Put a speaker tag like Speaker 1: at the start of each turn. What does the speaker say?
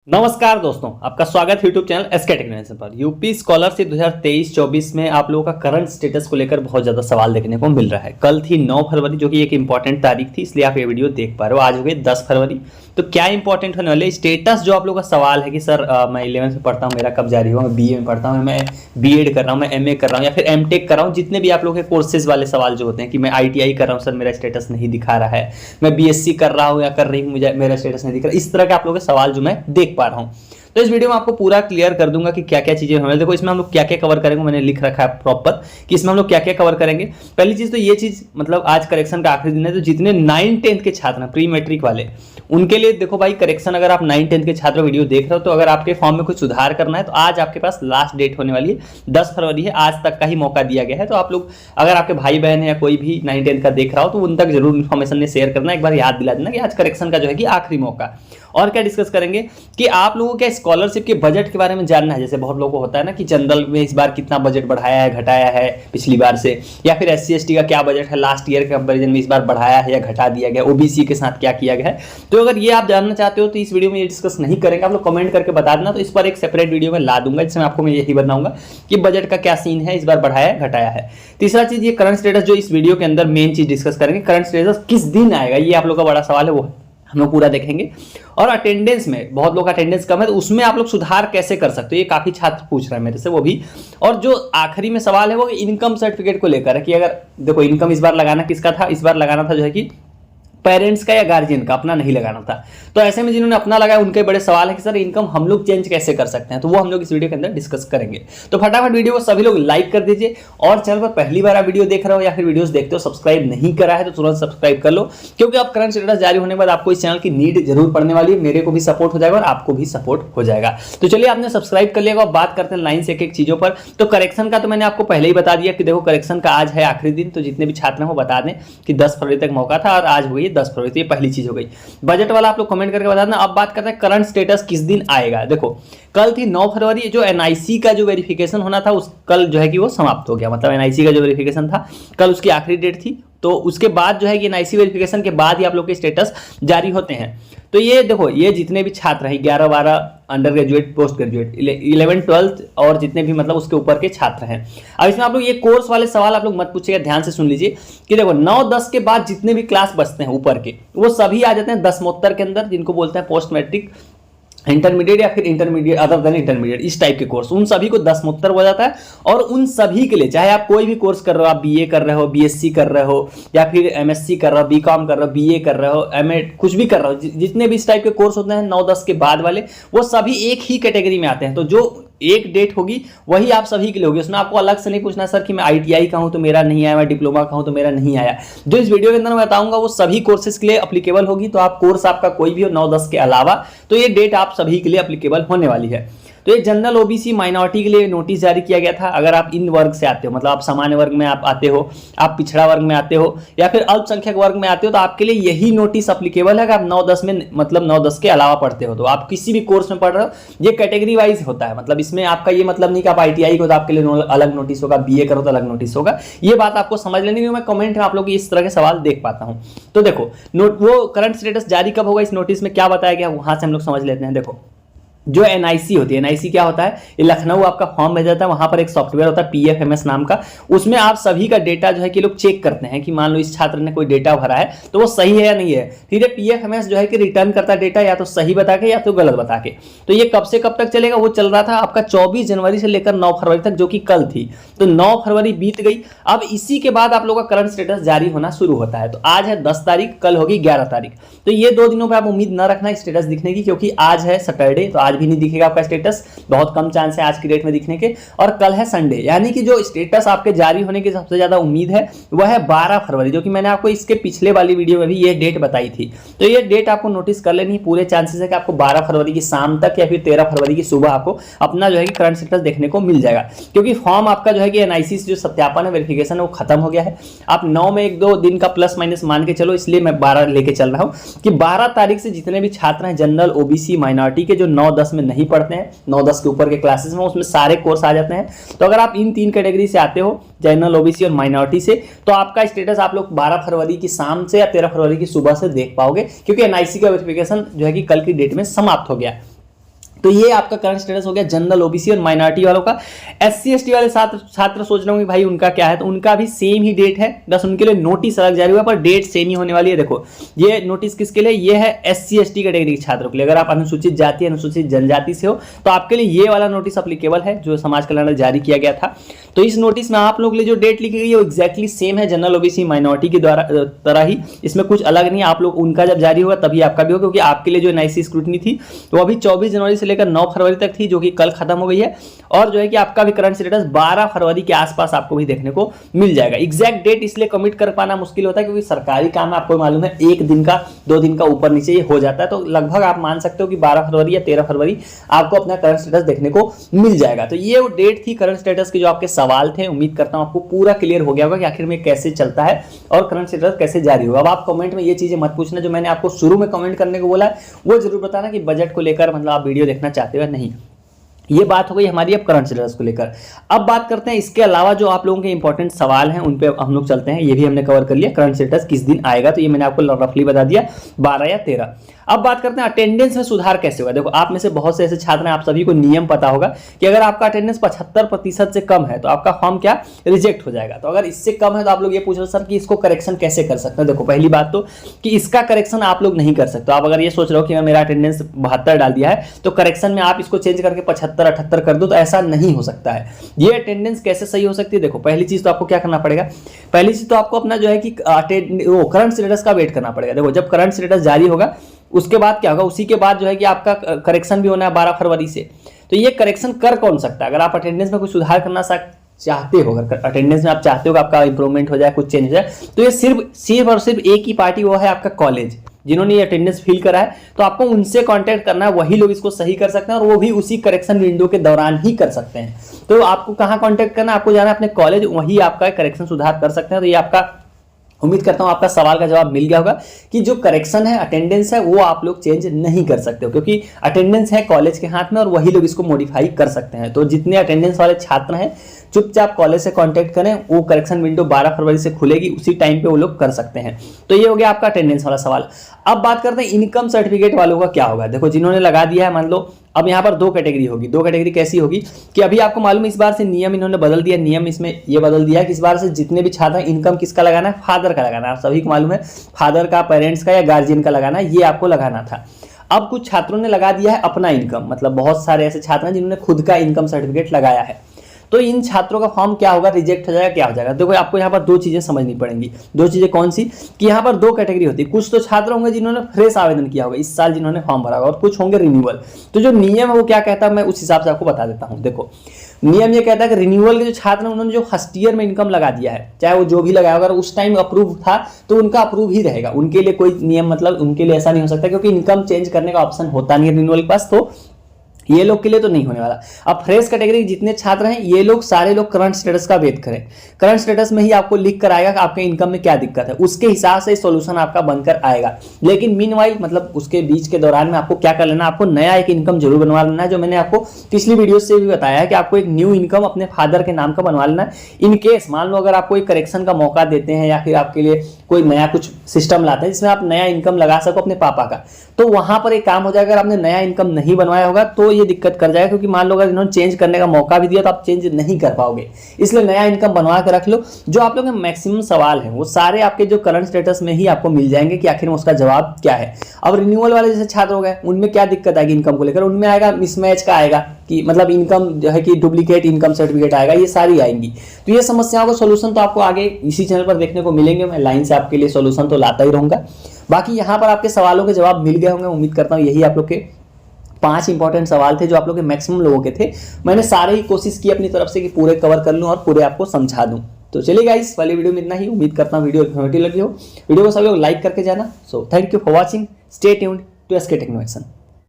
Speaker 1: नमस्कार दोस्तों, आपका स्वागत है यूट्यूब चैनल एसके टेक्नोलॉजी पर। यूपी स्कॉलरशिप 2023-24 में आप लोगों का करंट स्टेटस को लेकर बहुत ज़्यादा सवाल देखने को मिल रहा है। कल थी 9 फरवरी, जो कि एक इंपॉर्टेंट तारीख थी, इसलिए आप ये वीडियो देख पा रहे हो। आज हो गई 10 फरवरी। तो क्या इंपॉर्टेंट होने वाले स्टेटस, जो आप लोगों का सवाल है कि सर मैं 11th में पढ़ता हूँ, मेरा कब जारी होगा, मैं बीए में पढ़ता हूँ, मैं बीएड कर रहा हूँ, मैं एमए कर रहा हूँ या फिर एमटेक कर रहा हूँ, जितने भी आप लोगों के कोर्सेज वाले सवाल जो होते हैं कि मैं आईटीआई कर रहा हूँ, सर मेरा स्टेटस नहीं दिखा रहा है, मैं बीएससी कर रहा हूँ या कर रही हूँ, मुझे मेरा स्टेटस नहीं दिख रहा, इस तरह के आप लोगों के सवाल जो मैं देख पा रहा हूँ। तो इस वीडियो में आपको पूरा क्लियर कर दूंगा कि क्या क्या चीजें होने। देखो इसमें हम लोग क्या क्या कवर करेंगे, मैंने लिख रखा है प्रॉपर कि इसमें हम लोग क्या क्या कवर करेंगे। पहली चीज तो ये चीज, मतलब आज करेक्शन का आखिरी दिन है, तो जितने 9-10 के छात्र हैं, प्री मैट्रिक वाले, उनके लिए देखो भाई करेक्शन, अगर आप 9-10 के छात्र वीडियो देख रहे हो तो अगर आपके फॉर्म में कुछ सुधार करना है तो आज आपके पास लास्ट डेट होने वाली है, 10 फरवरी है, आज तक का ही मौका दिया गया है। तो आप लोग, अगर आपके भाई बहन है या कोई भी 9-10 का देख रहा हो तो उन तक जरूर इन्फॉर्मेशन ने शेयर करना, एक बार याद दिला देना कि आज करेक्शन का जो है कि आखिरी मौका। और क्या डिस्कस करेंगे कि आप लोगों के स्कॉलरशिप के बजट के बारे में जानना है। जैसे बहुत लोगों को होता है ना कि जनरल में इस बार कितना बजट बढ़ाया है, घटाया है पिछली बार से, या फिर एससी एसटी का क्या बजट है, लास्ट ईयर के कंपेरिजन में इस बार बढ़ाया है या घटा दिया गया, ओबीसी के साथ क्या किया गया है। तो अगर ये आप जानना चाहते हो तो इस वीडियो में ये डिस्कस नहीं करेंगे, आप लोग कमेंट करके बता देना, तो इस पर एक सेपरेट वीडियो में ला दूंगा जिसमें आपको मैं यही बताऊंगा कि बजट का क्या सीन है, इस बार बढ़ाया घटाया है। तीसरा चीज, ये करंट स्टेटस जो इस वीडियो के अंदर मेन चीज डिस्कस करेंगे, करंट स्टेटस किस दिन आएगा, ये आप लोग का बड़ा सवाल है, वो हम लोग पूरा देखेंगे। और अटेंडेंस में बहुत लोग का अटेंडेंस कम है, तो उसमें आप लोग सुधार कैसे कर सकते हो, ये काफी छात्र पूछ रहे हैं मेरे से, वो भी। और जो आखिरी में सवाल है वो इनकम सर्टिफिकेट को लेकर है कि अगर देखो इनकम इस बार लगाना किसका था, इस बार लगाना था जो है कि पेरेंट्स का या गार्जियन का, अपना नहीं लगाना था। तो ऐसे में जिन्होंने अपना लगाया उनके बड़े सवाल है कि सर इनकम हम लोग चेंज कैसे कर सकते हैं, तो वो हम लोग इस वीडियो के अंदर डिस्कस करेंगे। तो फटाफट वीडियो को सभी लोग लाइक कर दीजिए, और चैनल पर पहली बार आप वीडियो देख रहे हो या फिर वीडियोस देखते हो सब्सक्राइब नहीं करा है तो तुरंत सब्सक्राइब कर लो, क्योंकि अब करंट स्टेटस जारी होने के बाद आपको इस चैनल की नीड जरूर पड़ने वाली है। मेरे को भी सपोर्ट हो जाएगा और आपको भी सपोर्ट हो जाएगा। तो चलिए, आपने सब्सक्राइब कर लिया, बात करते हैं लाइन से एक एक चीजों पर। तो करेक्शन का तो मैंने आपको पहले ही बता दिया कि देखो करेक्शन का आज है आखिरी दिन, तो जितने भी छात्र हैं वो बता दें कि 10 फरवरी तक मौका था और आज हुई है 10 फरवरी, तो ये पहली चीज हो गई। बजट वाला आप लोग कमेंट करके बता देना। अब बात करते हैं करंट स्टेटस किस दिन आएगा। देखो कल थी 9 फरवरी, जो एनआईसी का जो वेरिफिकेशन होना था उस कल जो है कि वो समाप्त हो गया, मतलब एनआईसी का जो वेरिफिकेशन था कल उसकी आखिरी डेट थी। तो उसके बाद जो है कि एनआईसी वेरिफिकेशन के बाद ही आप लोग के स्टेटस जारी होते हैं। तो ये देखो, ये जितने भी छात्र हैं 11-12 under graduate, post graduate, 11th-12th और जितने भी मतलब उसके ऊपर के छात्र हैं। अब इसमें आप लोग ये कोर्स वाले सवाल आप लोग मत पूछिएगा, ध्यान से सुन लीजिए कि देखो 9-10 के बाद जितने भी क्लास बचते हैं ऊपर के, वो सभी आ जाते हैं दसमोत्तर के अंदर, जिनको बोलते हैं पोस्ट मैट्रिक, इंटरमीडिएट या फिर इंटरमीडिएट अदर देन इंटरमीडिएट, इस टाइप के कोर्स, उन सभी को दसमोत्तर हो जाता है। और उन सभी के लिए, चाहे आप कोई भी कोर्स कर रहे हो, आप बीए कर रहे हो, बीएससी कर रहे हो, या फिर एमएससी कर रहे हो, बीकॉम कर रहे हो, बीए कर रहे हो, एमए, कुछ भी कर रहे हो, जितने भी इस टाइप के कोर्स होते हैं 9-10 के बाद वाले, वो सभी एक ही कैटेगरी में आते हैं। तो जो एक डेट होगी वही आप सभी के लिए होगी, उसमें आपको अलग से नहीं पूछना सर कि मैं आईटीआई का हूं तो मेरा नहीं आया, मैं डिप्लोमा का हूं तो मेरा नहीं आया। जो इस वीडियो के अंदर मैं बताऊंगा वो सभी कोर्सेज के लिए अप्लीकेबल होगी। तो आप कोर्स आपका कोई भी हो 9-10 के अलावा, तो ये डेट आप सभी के लिए अप्लीकेबल होने वाली है। तो ये जनरल, ओबीसी, माइनॉरिटी के लिए नोटिस जारी किया गया था। अगर आप इन वर्ग से आते हो, मतलब आप सामान्य वर्ग में आप आते हो, आप पिछड़ा वर्ग में आते हो, या फिर अल्पसंख्यक वर्ग में आते हो, तो आपके लिए यही नोटिस अप्लीकेबल है कि आप 9-10 में, मतलब 9-10 के अलावा पढ़ते हो, तो आप किसी भी कोर्स में पढ़ रहे हो, ये कैटेगरी वाइज होता है। मतलब इसमें आपका ये मतलब नहीं कि आप आईटीआई को तो आपके लिए अलग नोटिस होगा, बीए करो तो अलग नोटिस होगा। ये बात आपको समझ लेनी है। मैं कमेंट में आप लोग इस तरह के सवाल देख पाता हूं। तो देखो वो करंट स्टेटस जारी कब होगा, इस नोटिस में क्या बताया गया, वहां से हम लोग समझ लेते हैं। देखो जो एनआईसी होती है, एनआईसी क्या होता है, ये लखनऊ आपका फॉर्म भेजा जाता है, वहां पर एक सॉफ्टवेयर होता है पीएफएमएस नाम का, उसमें आप सभी का डेटा जो है कि लोग चेक करते हैं कि मान लो इस छात्र ने कोई डेटा भरा है तो वो सही है या नहीं है। फिर पीएफएमएस जो है कि रिटर्न करता है डेटा, या तो सही बता के या तो गलत बता के। तो ये कब से कब तक चलेगा, वो चल रहा था आपका 24 जनवरी से लेकर 9 फरवरी तक, जो कि कल थी। तो 9 फरवरी बीत गई, अब इसी के बाद आप लोगों का करंट स्टेटस जारी होना शुरू होता है। तो आज है 10 तारीख, कल होगी 11 तारीख। तो ये 2 दिनों पर आप उम्मीद न रखना स्टेटस दिखने की, क्योंकि आज है सैटरडे, तो आज भी नहीं दिखेगा आपका स्टेटस, बहुत कम चांस है आज की डेट में दिखने के। और कल है संडे, यानी कि जो स्टेटस आपके जारी होने की सबसे ज्यादा उम्मीद है वह है 12 फरवरी, जो कि मैंने आपको इसके पिछले वाली वीडियो में भी ये डेट बताई थी। तो ये डेट आपको नोटिस कर लेनी, पूरे चांसेस है कि आपको 12 फरवरी की शाम तक या फिर 13 फरवरी की सुबह आपको अपना जो है कि करंट स्टेटस देखने को मिल जाएगा, क्योंकि फॉर्म आपका जो है कि एनआईसी से जो सत्यापन है, वेरिफिकेशन है, वो खत्म हो गया है। आप 9 में 1-2 दिन का प्लस माइनस मान के चलो, इसलिए मैं 12 लेके चल रहा हूं कि 12 तारीख से जितने भी छात्र हैं जनरल, ओबीसी, माइनॉरिटी के, जो 9-10 में नहीं पढ़ते हैं, 9-10 के ऊपर के क्लासेस में, उसमें सारे कोर्स आ जाते हैं। तो अगर आप इन 3 कैटेगरी से आते हो, जनरल, ओबीसी और माइनॉरिटी से, तो आपका स्टेटस आप लोग 12 फरवरी की शाम से या 13 फरवरी की सुबह से देख पाओगे, क्योंकि एनआईसी का वेरिफिकेशन जो है कि कल की डेट में समाप्त हो गया। तो ये आपका करंट स्टेटस हो गया जनरल, ओबीसी और माइनॉरिटी वालों का। एससी एसटी वाले छात्र सोच रहे होंगे भाई उनका क्या है, तो उनका भी सेम ही डेट है, बस उनके लिए नोटिस अलग जारी हुआ पर डेट सेम ही होने वाली है। देखो ये नोटिस किसके लिए, ये है एससी एसटी कैटेगरी के छात्रों के लिए। अगर आप अनुसूचित जाति अनुसूचित जनजाति से हो तो आपके लिए ये वाला नोटिस अप्लीकेबल है जो समाज कल्याण जारी किया गया था। तो इस नोटिस में आप लोग के लिए जो डेट लिखी गई है वो एक्जैक्टली सेम है जनरल, ओबीसी, माइनॉरिटी की द्वारा तरह ही, इसमें कुछ अलग नहीं। आप लोग उनका जब जारी होगा तभी आपका भी होगा, क्योंकि आपके लिए जो एनआईसी स्क्रूटनी थी वो अभी 24 जनवरी से लेकर 9 फरवरी तक थी, जो कि कल खत्म हो गई है। और जो है कि आपका भी करंट स्टेटस 12 फरवरी के आसपास आपको भी देखने को मिल जाएगा। एग्जैक्ट डेट इसलिए कमिट कर पाना मुश्किल होता है क्योंकि सरकारी काम आपको मालूम है 1 दिन का 2 दिन का ऊपर नीचे ये हो जाता है। तो लगभग आप मान सकते हो कि 12 फरवरी या 13 फरवरी आपको अपना करंट स्टेटस देखने को मिल जाएगा। तो ये वो डेट थी करंट स्टेटस के जो आपके सवाल थे। उम्मीद करता हूं आपको पूरा क्लियर हो गया होगा कि आखिर में कैसे चलता है और करंट स्टेटस कैसे जारी होगा। अब आप कमेंट में ये चीजें मत पूछना जो मैंने आपको शुरू में कमेंट करने को बोला है, वो जरूर बताना कि बजट को लेकर मतलब आप वीडियो देखना चाहते हो या नहीं। ये बात हो गई हमारी अब करंट स्टेटस को लेकर। अब बात करते हैं इसके अलावा जो आप लोगों के इंपॉर्टेंट सवाल हैं उन पे हम लोग चलते हैं। ये भी हमने कवर कर लिया, करंट स्टेटस किस दिन आएगा तो ये मैंने आपको रफली बता दिया 12 या 13। अब बात करते हैं अटेंडेंस में सुधार कैसे होगा। देखो आप में से बहुत से ऐसे छात्र हैं, आप सभी को नियम पता होगा कि अगर आपका अटेंडेंस 75% से कम है तो आपका फॉर्म क्या रिजेक्ट हो जाएगा। तो अगर इससे कम है तो आप लोग ये पूछ रहे हो सर कि इसको करेक्शन कैसे कर सकते हैं। देखो पहली बात तो कि इसका करेक्शन आप लोग नहीं कर सकते। आप अगर ये सोच रहे हो कि मेरा अटेंडेंस 72 डाल दिया है तो करेक्शन में आप इसको चेंज करके 75 78 कर दो, तो ऐसा नहीं हो सकता है। ये अटेंडेंस कैसे सही हो सकती है, देखो पहली चीज तो आपको क्या करना पड़ेगा, पहली चीज तो आपको अपना जो है कि करंट स्टेटस का वेट करना पड़ेगा। देखो जब करंट स्टेटस जारी होगा उसके बाद क्या होगा, उसी के बाद जो है कि आपका करेक्शन भी होना है 12 फरवरी से। तो ये करेक्शन कर कौन सकता है, अगर आप अटेंडेंस में कुछ सुधार करना चाहते हो, अगर अटेंडेंस में आप चाहते हो कि आपका इंप्रूवमेंट हो जाए, कुछ चेंज हो जाए, तो ये सिर्फ और सिर्फ एक ही पार्टी वो है आपका कॉलेज, जिन्होंने ये अटेंडेंस फिल करा है। तो आपको उनसे कांटेक्ट करना है, वही लोग इसको सही कर सकते हैं और वो भी उसी करेक्शन विंडो के दौरान ही कर सकते हैं। तो आपको कहाँ कांटेक्ट करना है, आपको जाना है अपने कॉलेज, वही आपका करेक्शन सुधार कर सकते हैं। तो ये आपका, उम्मीद करता हूं आपका सवाल का जवाब मिल गया होगा कि जो करेक्शन है अटेंडेंस है वो आप लोग चेंज नहीं कर सकते हो, क्योंकि अटेंडेंस है कॉलेज के हाथ में और वही लोग इसको मॉडिफाई कर सकते हैं। तो जितने अटेंडेंस वाले छात्र हैं चुपचाप कॉलेज से कांटेक्ट करें, वो करेक्शन विंडो 12 फरवरी से खुलेगी, उसी टाइम पे वो लोग कर सकते हैं। तो ये हो गया आपका अटेंडेंस वाला सवाल। अब बात करते हैं इनकम सर्टिफिकेट वालों का क्या होगा। देखो जिन्होंने लगा दिया है, मान लो अब यहाँ पर 2 कैटेगरी होगी। 2 कैटेगरी कैसी होगी कि अभी आपको मालूम है इस बार से नियम इन्होंने बदल दिया। नियम इसमें ये बदल दिया कि इस बार से जितने भी छात्र हैं इनकम किसका लगाना है, फादर का लगाना है। आप सभी को मालूम है फादर का, पेरेंट्स का या गार्जियन का लगाना है, ये आपको लगाना था। अब कुछ छात्रों ने लगा दिया है अपना इनकम, मतलब बहुत सारे ऐसे छात्र हैं जिन्होंने खुद का इनकम सर्टिफिकेट लगाया है। तो इन छात्रों का फॉर्म क्या होगा, रिजेक्ट हो जाएगा, क्या हो जाएगा। देखो आपको यहाँ पर 2 चीजें समझनी पड़ेंगी। 2 चीजें कौन सी कि यहाँ पर 2 कैटेगरी होती है। कुछ तो छात्र होंगे जिन्होंने फ्रेश आवेदन किया होगा इस साल, जिन्होंने फॉर्म भरा होगा, और कुछ होंगे रिन्यूअल। तो जो नियम है वो क्या कहता है मैं उस हिसाब से आपको बता देता हूँ। देखो नियम ये कहता है कि रिन्यूअल के जो छात्र हैं उन्होंने जो फर्स्ट ईयर में इनकम लगा दिया है, चाहे वो जो भी लगाया होगा, उस टाइम अप्रूव था तो उनका अप्रूव ही रहेगा। उनके लिए कोई नियम मतलब उनके लिए ऐसा नहीं हो सकता, क्योंकि इनकम चेंज करने का ऑप्शन होता नहीं है रिन्यूअल के पास, तो ये लोग के लिए तो नहीं होने वाला। अब फ्रेश कैटेगरी जितने छात्र हैं ये लोग सारे लोग करंट स्टेटस का वेट करें। करंट स्टेटस में ही आपको लिख कर आएगा कि आपके इनकम में क्या दिक्कत है, उसके हिसाब से सॉल्यूशन आपका बनकर आएगा। लेकिन मीनवाइल मतलब उसके बीच के दौरान में आपको क्या कर लेना, आपको नया एक इनकम जरूर बनवा लेना है, जो मैंने आपको पिछली वीडियो से भी बताया है कि आपको एक न्यू इनकम अपने फादर के नाम का बनवा लेना है। इन केस मान लो अगर आपको एक करेक्शन का मौका देते हैं या फिर आपके लिए कोई नया कुछ सिस्टम लाते हैं जिसमें आप नया इनकम लगा सको अपने पापा का, तो वहां पर एक काम हो जाएगा। अगर आपने नया इनकम नहीं बनवाया होगा तो ये दिक्कत कर जाएगा, क्योंकि मान लो अगर इन्होंने चेंज करने का मौका भी दिया तो आप चेंज नहीं कर पाओगे। इसलिए नया इनकम बनवा के रख लो। जो आप लोगों के मैक्सिमम सवाल हैं वो सारे आपके जो करंट स्टेटस में ही आपको मिल जाएंगे कि आखिर में उसका जवाब क्या है। अब रिन्यूअल वाले जैसे छात्र हो गए उनमें क्या दिक्कत आएगी इनकम को लेकर, उनमें आएगा मिसमैच का आएगा कि मतलब इनकम जो है कि डुप्लीकेट इनकम सर्टिफिकेट आएगा, ये सारी आएंगी। तो ये समस्याओं का सोल्यूशन तो आपको आगे इसी चैनल पर देखने को मिलेंगे। मैं लाइन से आपके लिए सोल्यूशन तो लाता ही रहूंगा। बाकी यहाँ पर आपके सवालों के जवाब मिल गए होंगे, उम्मीद करता हूँ। यही आप लोग के 5 इंपॉर्टेंट सवाल थे जो आप लोग के मैक्सिमम लोगों के थे। मैंने सारे ही कोशिश की अपनी तरफ से कि पूरे कवर कर लूँ और पूरे आपको समझा दूँ। तो चलिए गाइस वाली वीडियो में इतना ही। उम्मीद करता हूँ वीडियो इन्फॉर्मेटिव लगी हो। वीडियो को सब लोग लाइक करके जाना। So thank you for watching, stay tuned to SK टेक्नोवेशन।